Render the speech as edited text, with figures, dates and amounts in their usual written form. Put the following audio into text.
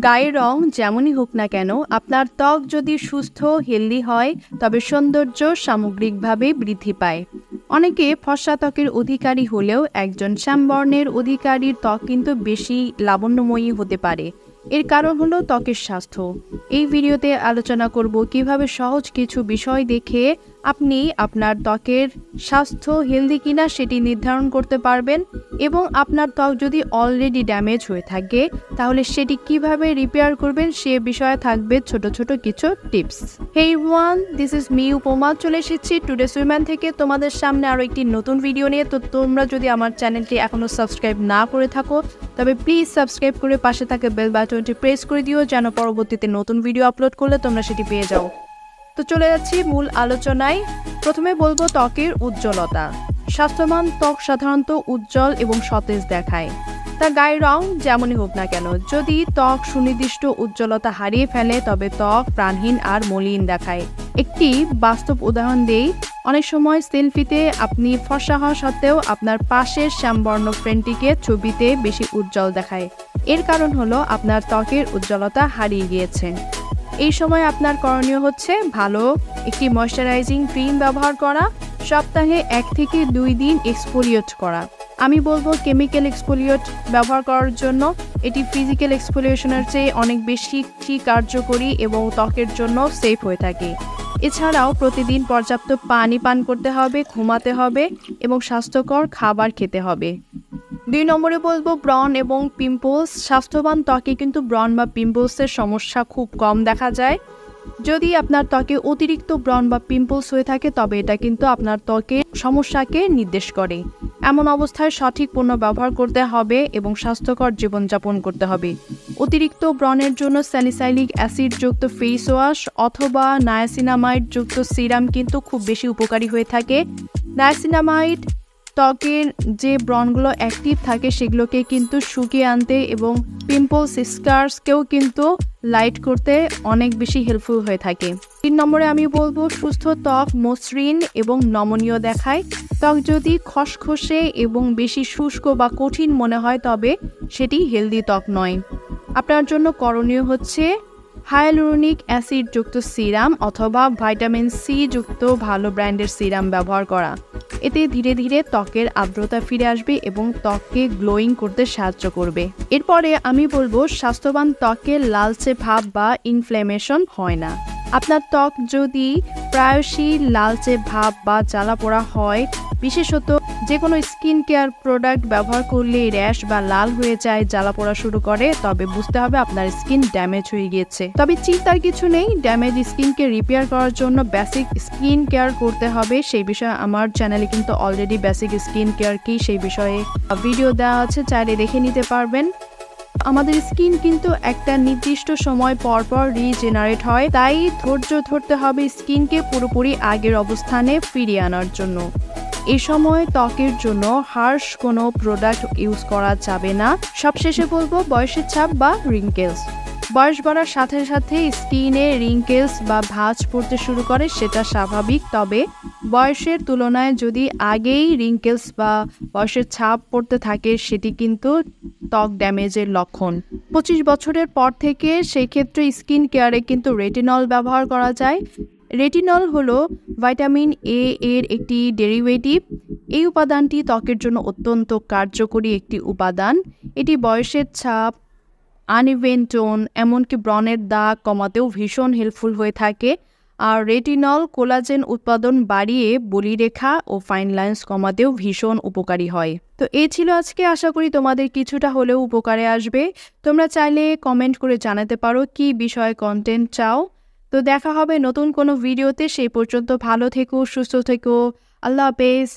গায়ের রং যেমনই হোক না কেন, আপনার ত্বক যদি সুস্থ হেলদি হয় তবে সৌন্দর্য সামগ্রিকভাবে বৃদ্ধি পায়। অনেকে ফর্সা ত্বকের অধিকারী হলেও একজন শ্যামবর্ণের অধিকারীর ত্বক কিন্তু বেশি লাবণ্যময়ী হতে পারে। এর কারণ হলো ত্বকের স্বাস্থ্য। এই ভিডিওতে আলোচনা করব কিভাবে সহজ কিছু বিষয় দেখে আপনি আপনার ত্বকের স্বাস্থ্য হেলদি কিনা সেটি নির্ধারণ করতে পারবেন, এবং আপনার ত্বক যদি অলরেডি ড্যামেজ হয়ে থাকে তাহলে সেটি কিভাবে রিপেয়ার করবেন সে বিষয়ে থাকবে ছোট ছোট কিছু tips. Hey one, this is me উপমা। চলে এসেছি টুডে সুইম্যান থেকে তোমাদের সামনে আরও একটি নতুন ভিডিও নিয়ে। তো তোমরা যদি আমার চ্যানেলটি এখনও সাবস্ক্রাইব না করে থাকো তবে প্লিজ সাবস্ক্রাইব করে পাশে থাকা বেল বাটনটি প্রেস করে দিও, যেন পরবর্তীতে নতুন ভিডিও আপলোড করলে তোমরা সেটি পেয়ে যাও। তো চলে যাচ্ছি মূল আলোচনায়। প্রথমে বলবো ত্বকের উজ্জ্বলতা। স্বাস্থ্যবান ত্বক সাধারণত উজ্জ্বল এবং সতেজ দেখায়, তার গায়ের রং যেমনই হোক না কেন। যদি ত্বক সুনির্দিষ্ট উজ্জ্বলতা হারিয়ে ফেলে তবে ত্বক প্রাণহীন আর মলিন দেখায়। একটি বাস্তব উদাহরণ দেই, অনেক সময় সেলফিতে আপনি ফর্সা হওয়া সত্ত্বেও আপনার পাশের শ্যামবর্ণ ফ্রেন্ডটিকে ছবিতে বেশি উজ্জ্বল দেখায়। এর কারণ হলো আপনার ত্বকের উজ্জ্বলতা হারিয়ে গিয়েছে। এই সময় আপনার করণীয় হচ্ছে ভালো একটি ময়শ্চারাইজিং ক্রিম ব্যবহার করা, সপ্তাহে 1 থেকে 2 দিন এক্সফোলিয়েট করা। আমি বলবো কেমিক্যাল এক্সফোলিয়েট ব্যবহার করার জন্য। এটি ফিজিক্যাল এক্সফোলিয়েশনের চেয়ে অনেক বেশি কার্যকরী এবং ত্বকের জন্য সেফ হয়ে থাকে। এছাড়াও প্রতিদিন পর্যাপ্ত পানি পান করতে হবে, ঘুমাতে হবে এবং স্বাস্থ্যকর খাবার খেতে হবে। 2 নম্বরে বলবো ব্রণ এবং পিম্পলস। স্বাস্থ্যবান ত্বকে কিন্তু ব্রণ বা পিম্পলসের সমস্যা খুব কম দেখা যায়। যদি আপনার ত্বকে অতিরিক্ত ব্রণ বা পিম্পলস হয়ে থাকে তবে এটা কিন্তু আপনার ত্বকের সমস্যাকে নির্দেশ করে। এমন অবস্থায় সঠিক পণ্য ব্যবহার করতে হবে এবং স্বাস্থ্যকর জীবনযাপন করতে হবে। অতিরিক্ত ব্রণের জন্য স্যালিসাইলিক অ্যাসিড যুক্ত ফেস ওয়াশ অথবা নায়াসিনামাইড যুক্ত সিরাম কিন্তু খুব বেশি উপকারী হয়ে থাকে। নায়াসিনামাইড ত্বকের যে ব্রণগুলো অ্যাক্টিভ থাকে সেগুলোকে কিন্তু শুকিয়ে আনতে এবং পিম্পলস স্কার্সকেও কিন্তু লাইট করতে অনেক বেশি হেল্পফুল হয়ে থাকে। 3 নম্বরে আমি বলবো সুস্থ ত্বক মসৃণ এবং নমনীয় দেখায়। ত্বক যদি খসখসে এবং বেশি শুষ্ক বা কঠিন মনে হয় তবে সেটি হেলদি ত্বক নয়। আপনার জন্য করণীয় হচ্ছে হায়ালুরোনিক অ্যাসিড যুক্ত সিরাম অথবা ভিটামিন সি যুক্ত ভালো ব্র্যান্ডের সিরাম ব্যবহার করা। এতে ধীরে ধীরে ত্বকের আর্দ্রতা ফিরে আসবে এবং ত্বককে গ্লোয়িং করতে সাহায্য করবে। এরপরে আমি বলবো স্বাস্থ্যবান ত্বকে লালচে ভাব বা ইনফ্ল্যামেশন হয় না। আপনার ত্বক যদি প্রায়শই লালচে ভাব বা জ্বালাপোড়া হয়, বিশেষত যে কোনো স্কিন কেয়ার প্রোডাক্ট ব্যবহার করলে র্যাশ বা লাল হয়ে যায়, জ্বালাপোড়া শুরু করে, তবে বুঝতে হবে আপনার স্কিন ড্যামেজ হয়ে গিয়েছে। তবে চিন্তার কিছু নেই, ড্যামেজ স্কিনকে রিপেয়ার করার জন্য বেসিক স্কিন কেয়ার করতে হবে। সেই বিষয়ে আমার চ্যানেলে কিন্তু অলরেডি বেসিক স্কিন কেয়ার কি সেই বিষয়ে ভিডিও দেওয়া আছে, চাইলে দেখে নিতে পারবেন। আমাদের স্কিন কিন্তু একটা নির্দিষ্ট সময় পর পর রিজেনারেট হয়, তাই ধৈর্য ধরতে হবে স্কিনকে পুরোপুরি আগের অবস্থানে ফিরিয়ে আনার জন্য। এই সময় ত্বকের জন্য হার্শ কোনো প্রোডাক্ট ইউজ করা যাবে না। সবশেষে বলবো বয়সের ছাপ বা রিঙ্কেলস। বয়স বাড়ার সাথে সাথে স্কিনে রিঙ্কেলস বা ভাঁজ পড়তে শুরু করে, সেটা স্বাভাবিক। তবে বয়সের তুলনায় যদি আগেই রিঙ্কেলস বা বয়সের ছাপ পড়তে থাকে সেটি কিন্তু ত্বক ড্যামেজের লক্ষণ। 25 বছরের পর থেকে সেই ক্ষেত্রে স্কিন কেয়ারে কিন্তু রেটিনল ব্যবহার করা যায়। রেটিনল হলো ভিটামিন এ এর একটি ডেরিভেটিভ। এই উপাদানটি ত্বকের জন্য অত্যন্ত কার্যকরী একটি উপাদান। এটি বয়সের ছাপ, আনইভেন টোন, এমনকি ব্রণের দাগ কমাতেও ভীষণ হেল্পফুল হয়ে থাকে। আর রেটিনল কোলাজেন উৎপাদন বাড়িয়ে বলিরেখা ও ফাইন লাইন্স কমাতেও ভীষণ উপকারী হয়। তো এই ছিল আজকে, আশা করি তোমাদের কিছুটা হলেও উপকারে আসবে। তোমরা চাইলে কমেন্ট করে জানাতে পারো কি বিষয়ে কন্টেন্ট চাও। তো দেখা হবে নতুন কোনো ভিডিওতে, সেই পর্যন্ত ভালো থেকো, সুস্থ থেকো, আল্লাহ হাফেজ।